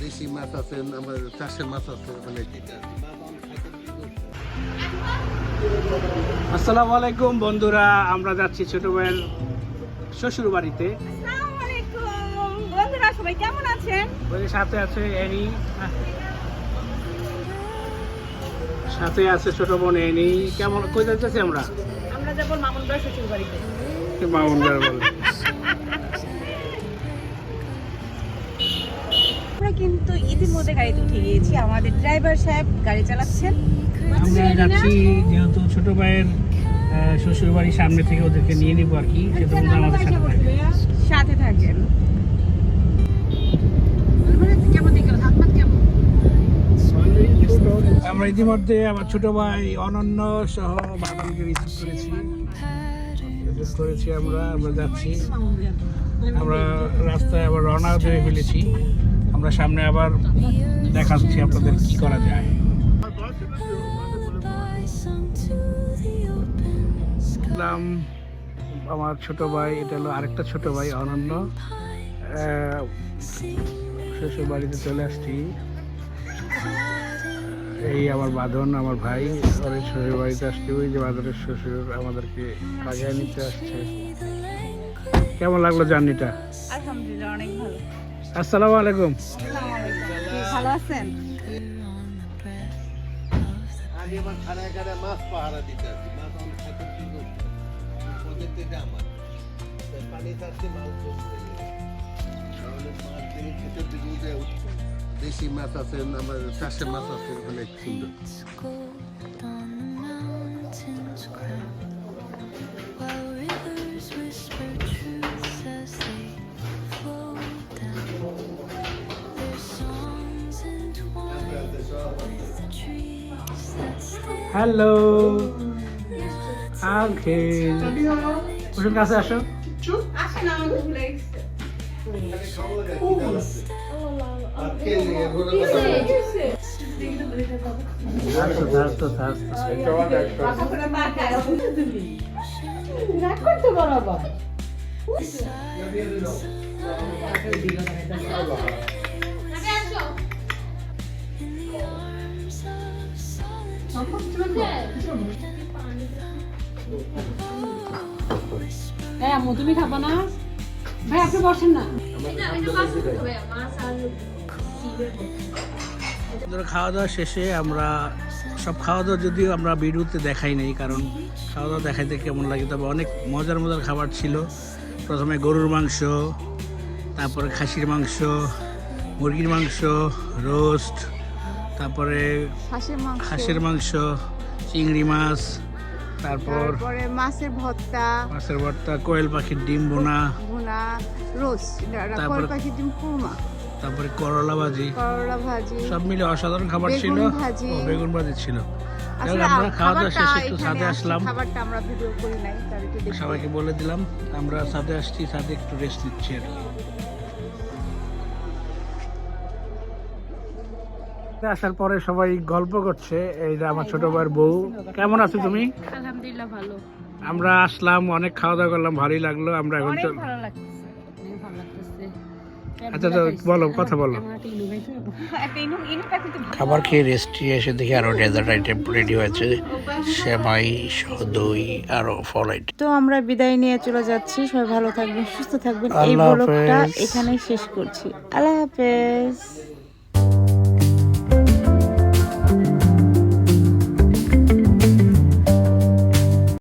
দেশি মাছ আছে, আমার চাষের মাছ আছে, মানে আসসালামু আলাইকুম বন্ধুরা, আমরা যাচ্ছি ছোট ভাইয়ের শ্বশুর বাড়িতে। আসসালামু আলাইকুম বন্ধুরা, সবাই কেমন আছেন? ওই সাথে আছে এনি, সাথে আছে ছোট বোন এনি। কেমন কই যাচ্ছি আমরা? আমরা যাব মামুন ভাইয়ের শ্বশুর বাড়িতে। মামুন ভাই বলে আমরা কিন্তু ইতিমধ্যে গাড়িতে উঠে গিয়েছি, আমাদের ড্রাইভার সাহেব গাড়ি চালাচ্ছেন। আমরা যাচ্ছি, যেহেতু ছোট ভাইয়ের শ্বশুর বাড়ির সামনে থেকে ওদেরকে নিয়ে নিবো আর কি। সেটা আমাদের সাথে থাকবে। সাথে থাকেন। আমরা ইতিমধ্যে আমার ছোট ভাই অনন্য সহ বাবাকে রিসিভ করেছি। আমরা যাচ্ছি, আমরা রাস্তায় আবার রওনা দিয়ে ফেলেছি। আমরা সামনে আবার দেখাচ্ছি আপনাদের কি করা যায়। আমার ছোট ভাই, এটা হলো আরেকটা ছোট ভাই অনন্য, শ্বশুর বাড়িতে চলে আসছি। এই আমার বাঁধন, আমার ভাই ওর শ্বশুর বাড়িতে আসছে। ওই যে বাঁধনের শ্বশুর আমাদেরকে আগে নিতে আসছে। কেমন লাগলো জার্নিটা? আলহামদুলিল্লাহ, অনেক ভালো। আসসালামু আলাইকুম। আসসালামু আলাইকুম, ভালো আছেন? আগে আমার খানায় খানায় মাছ পাহারা দিতে আসছি, মাছ আমি খাতে কি করছি, ওদের থেকে আমার পানি থাকছে, মাছ ধরতে তাহলে মাছ দিনে খেতে দিকে উঠে উঠছে। দেশি মাছ আছে, আমার চাষের মাছ আছে, অনেক সুন্দর। হ্যালো আঙ্কেল, ওষুধ কাছে আসো। আসেন, আমাকে ভুলে গেছে। তুমি খাবা না ভাই? আপনি বসেন না। খাওয়া দাওয়া শেষে আমরা সব খাওয়া দাওয়া যদিও আমরা ভিডিওতে দেখাই নাই, কারণ খাওয়া দাওয়া দেখাইতে কেমন লাগে, তবে অনেক মজার মজার খাবার ছিল। প্রথমে গরুর মাংস, তারপরে খাসির মাংস, মুরগির মাংস, রোস্ট, তারপরে হাঁসের মাংস, চিংড়ি মাছ, তারপরে মাছের ভর্তা, কোয়েল পাখির ডিম ভুনা, রোস্ট, তারপরে পাখির ডিম কুরমা, তারপরে করলা ভাজি, সব মিলে অসাধারণ খাবার ছিল। বেগুন ভাজি ছিল। আমরা খাওয়া দাওয়া শেষে একটু ছাদে আসলাম, খাবারটা আমরা ভিডিও করি নাই, তার একটু দেখি। সবাইকে বলে দিলাম আমরা ছাদে আসছি, ছাদে একটু রেস্ট নিচ্ছি আর কি। আসার পরে সবাই গল্প করছে। এই যে আমার ছোট ভাইয়ের বউ। কেমন আছো তুমি? আলহামদুলিল্লাহ ভালো। আমরা আসলাম, অনেক খাওয়া দাওয়া করলাম, ভালোই লাগলো। আমরা এখন অনেক ভালো লাগছে। আচ্ছা তো বলো, কথা বলো। খাবার খেয়ে রেস্টে এসে দেখি আরো ডেজার্ট আইটেম রেডি হয়েছে, সেমাই, দই, আরো ফল আইটেম। তো আমরা বিদায় নিয়ে চলে যাচ্ছি। সবাই ভালো থাকবেন, সুস্থ থাকবেন। এই আল্লাহ ব্লগটা হাফেজ। এখানেই শেষ করছি। আল্লাহ হাফেজ।